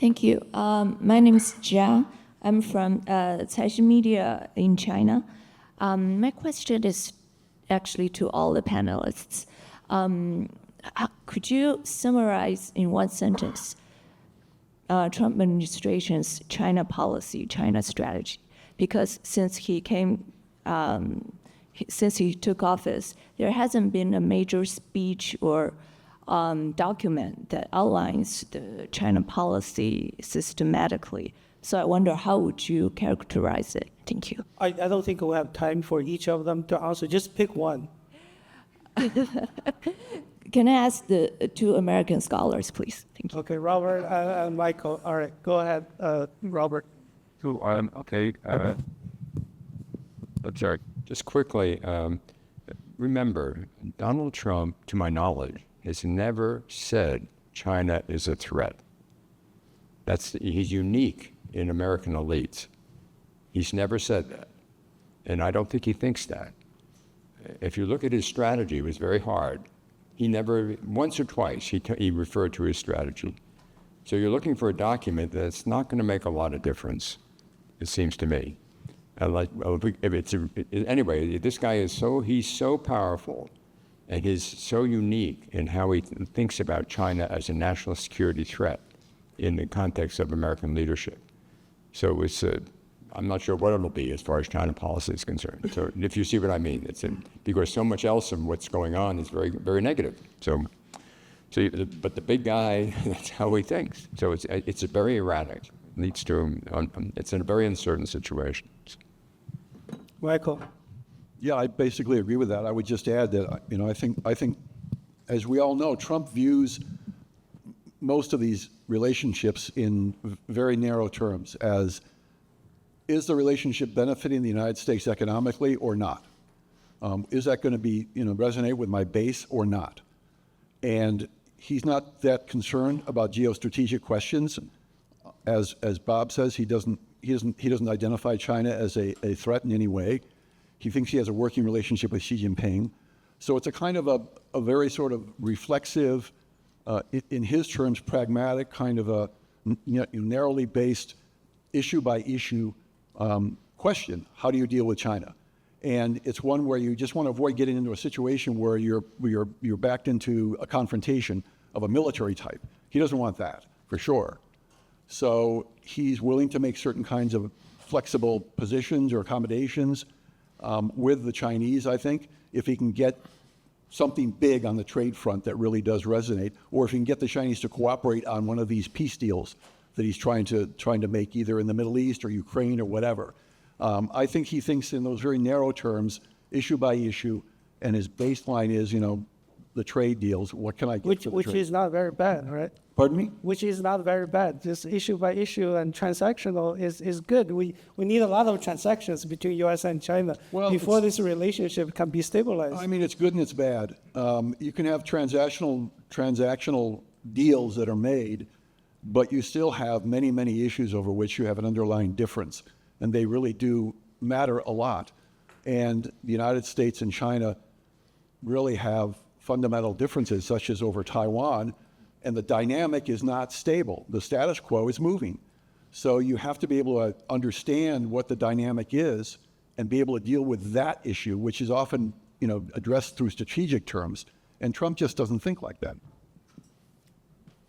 Thank you. My name is Jia. I'm from Caixin Media in China. My question is actually to all the panelists. Could you summarize in one sentence Trump administration's China policy, China strategy? Because since he took office, there hasn't been a major speech or document that outlines the China policy systematically. So I wonder, how would you characterize it? Thank you. I don't think we have time for each of them to answer. Just pick one. Can I ask the two American scholars, please? Thank you. Okay, Robert and Michael. All right, go ahead, Robert. Okay. Sorry. Just quickly, remember, Donald Trump, to my knowledge, has never said China is a threat. He's unique in American elites. He's never said that. And I don't think he thinks that. If you look at his strategy, it was very hard. He never, once or twice, he referred to his strategy. So you're looking for a document that's not going to make a lot of difference, it seems to me. Anyway, this guy he's so powerful, and he's so unique in how he thinks about China as a national security threat in the context of American leadership. So I'm not sure what it'll be as far as China policy is concerned. So if you see what I mean, because so much else of what's going on is very, very negative. But the big guy, that's how he thinks. So it's very erratic. It leads to it's in a very uncertain situation. Michael. Yeah, I basically agree with that. I would just add that, I think, as we all know, Trump views most of these relationships in very narrow terms as, is the relationship benefiting the United States economically or not? Is that going to be, resonate with my base or not? And he's not that concerned about geostrategic questions. As Bob says, he doesn't identify China as a threat in any way. He thinks he has a working relationship with Xi Jinping. So it's a kind of a very sort of reflexive, in his terms, pragmatic, kind of a narrowly based issue by issue question. How do you deal with China? And it's one where you just want to avoid getting into a situation where you're backed into a confrontation of a military type. He doesn't want that, for sure. So he's willing to make certain kinds of flexible positions or accommodations with the Chinese, I think, if he can get something big on the trade front that really does resonate, or if he can get the Chinese to cooperate on one of these peace deals that he's trying to make either in the Middle East or Ukraine or whatever. I think he thinks in those very narrow terms, issue by issue, and his baseline is, the trade deals. What can I get for the Which trade? is not very bad, right? Pardon me? Which is not very bad. Just issue by issue and transactional is good. We need a lot of transactions between U.S. and China before this relationship can be stabilized. I mean, it's good and it's bad. You can have transactional deals that are made, but you still have many, many issues over which you have an underlying difference, and they really do matter a lot. And the United States and China really have fundamental differences, such as over Taiwan, and the dynamic is not stable. The status quo is moving. So you have to be able to understand what the dynamic is and be able to deal with that issue, which is often, addressed through strategic terms. And Trump just doesn't think like that.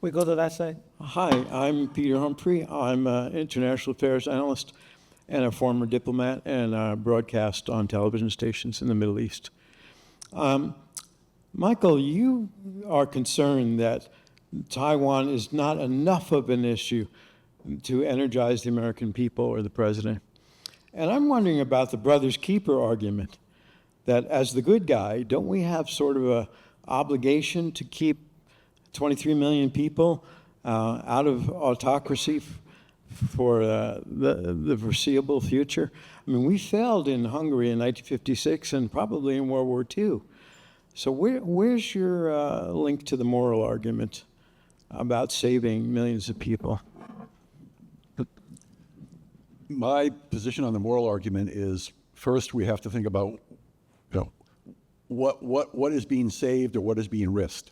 We go to that side. Hi, I'm Peter Humphrey. I'm an international affairs analyst and a former diplomat and broadcast on television stations in the Middle East. Michael, you are concerned that Taiwan is not enough of an issue to energize the American people or the president. And I'm wondering about the brother's keeper argument, that as the good guy, don't we have sort of an obligation to keep 23 million people out of autocracy for the foreseeable future? I mean, we failed in Hungary in 1956 and probably in World War II. So where's your link to the moral argument about saving millions of people? My position on the moral argument is, first we have to think about what is being saved or what is being risked.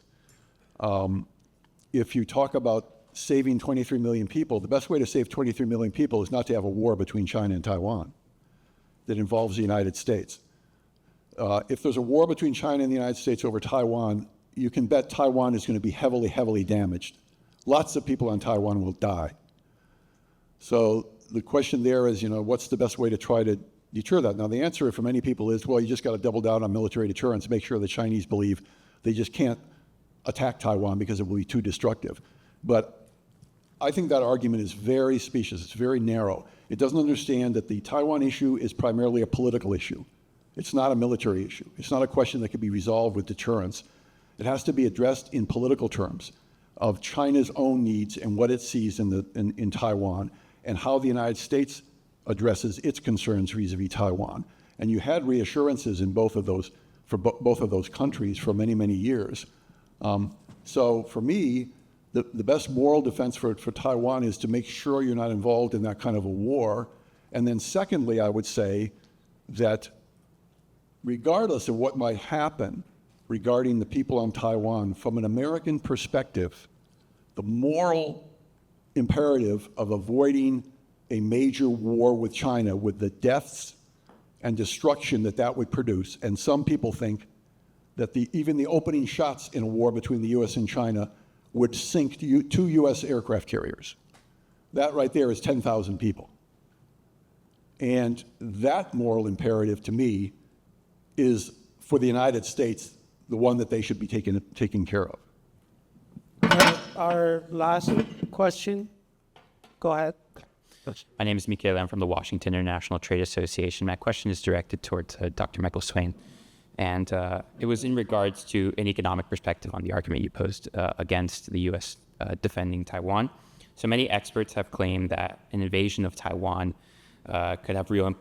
If you talk about saving 23 million people, the best way to save 23 million people is not to have a war between China and Taiwan that involves the United States. If there's a war between China and the United States over Taiwan, you can bet Taiwan is going to be heavily, heavily damaged. Lots of people on Taiwan will die. So the question there is, what's the best way to try to deter that? Now, the answer for many people is, well, you just got to double down on military deterrence, make sure the Chinese believe they just can't attack Taiwan because it will be too destructive. But I think that argument is very specious. It's very narrow. It doesn't understand that the Taiwan issue is primarily a political issue. It's not a military issue. It's not a question that can be resolved with deterrence. It has to be addressed in political terms of China's own needs and what it sees in Taiwan, and how the United States addresses its concerns vis-a-vis Taiwan. And you had reassurances in both of those, for both of those countries for many, many years. So for me, the best moral defense for Taiwan is to make sure you're not involved in that kind of a war. And then secondly, I would say that regardless of what might happen regarding the people on Taiwan, from an American perspective, the moral imperative of avoiding a major war with China, with the deaths and destruction that that would produce, and some people think that even the opening shots in a war between the U.S. and China would sink two U.S. aircraft carriers. That right there is 10,000 people. And that moral imperative, to me, is for the United States the one that they should be taking care of. Our last question, go ahead. My name is Michael. I'm from the Washington International Trade Association. My question is directed towards Dr. Michael Swaine. And it was in regards to an economic perspective on the argument you posed against the U.S. Defending Taiwan. So many experts have claimed that an invasion of Taiwan could have real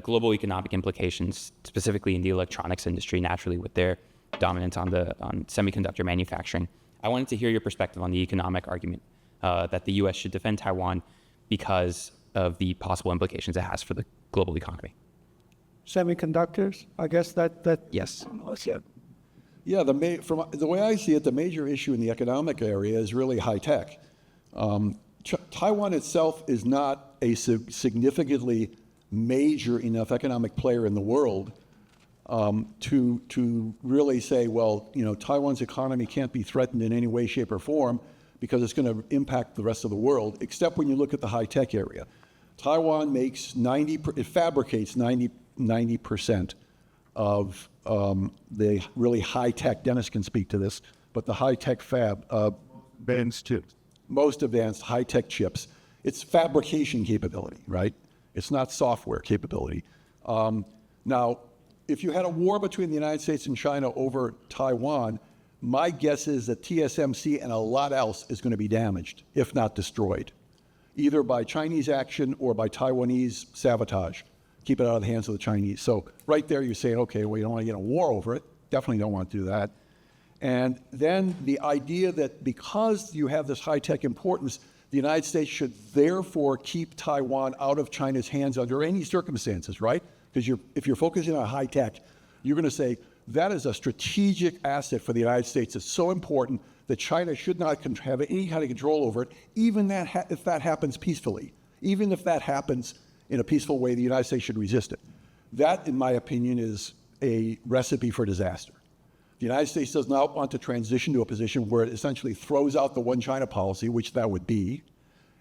global economic implications, specifically in the electronics industry, naturally with their dominance on semiconductor manufacturing. I wanted to hear your perspective on the economic argument that the U.S. should defend Taiwan because of the possible implications it has for the global economy. Semiconductors, I guess that. Yes. Yeah, from the way I see it, the major issue in the economic area is really high tech. Taiwan itself is not a significantly major enough economic player in the world to really say, well, Taiwan's economy can't be threatened in any way, shape, or form because it's going to impact the rest of the world, except when you look at the high tech area. Taiwan makes it fabricates 90% of the really high tech. Dennis can speak to this, but the high tech advanced chips. Most advanced high tech chips. It's fabrication capability, right? It's not software capability. Now, if you had a war between the United States and China over Taiwan, my guess is that TSMC and a lot else is going to be damaged, if not destroyed, either by Chinese action or by Taiwanese sabotage. Keep it out of the hands of the Chinese. So right there you're saying, okay, well, you don't want to get a war over it. Definitely don't want to do that. And then the idea that because you have this high-tech importance, the United States should therefore keep Taiwan out of China's hands under any circumstances, right? Because if you're focusing on high-tech, you're going to say that is a strategic asset for the United States. It's so important that China should not have any kind of control over it, even if that happens peacefully. Even if that happens in a peaceful way, the United States should resist it. That, in my opinion, is a recipe for disaster. The United States does not want to transition to a position where it essentially throws out the one China policy, which that would be,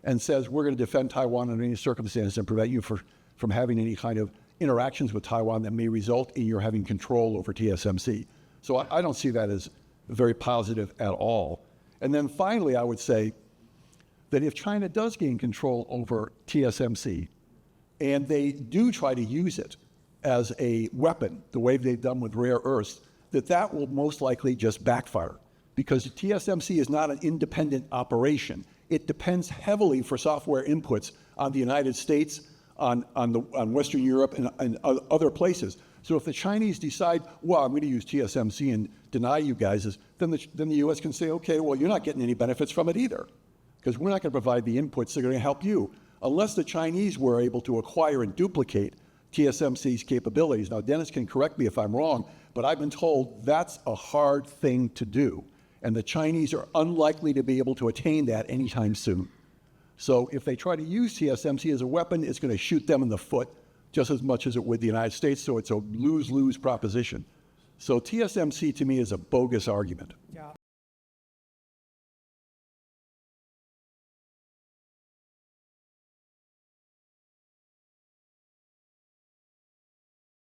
and says we're going to defend Taiwan under any circumstances and prevent you from having any kind of interactions with Taiwan that may result in your having control over TSMC. So I don't see that as very positive at all. And then finally, I would say that if China does gain control over TSMC, and they do try to use it as a weapon, the way they've done with rare earths, that will most likely just backfire, because TSMC is not an independent operation. It depends heavily for software inputs on the United States, on Western Europe, and other places. So if the Chinese decide, well, I'm going to use TSMC and deny you guys, then the U.S. can say, okay, well, you're not getting any benefits from it either, because we're not going to provide the inputs that are going to help you, unless the Chinese were able to acquire and duplicate TSMC's capabilities. Now, Dennis can correct me if I'm wrong, but I've been told that's a hard thing to do, and the Chinese are unlikely to be able to attain that anytime soon. So if they try to use TSMC as a weapon, it's going to shoot them in the foot just as much as it would the United States, so it's a lose-lose proposition. So TSMC, to me, is a bogus argument. Yeah,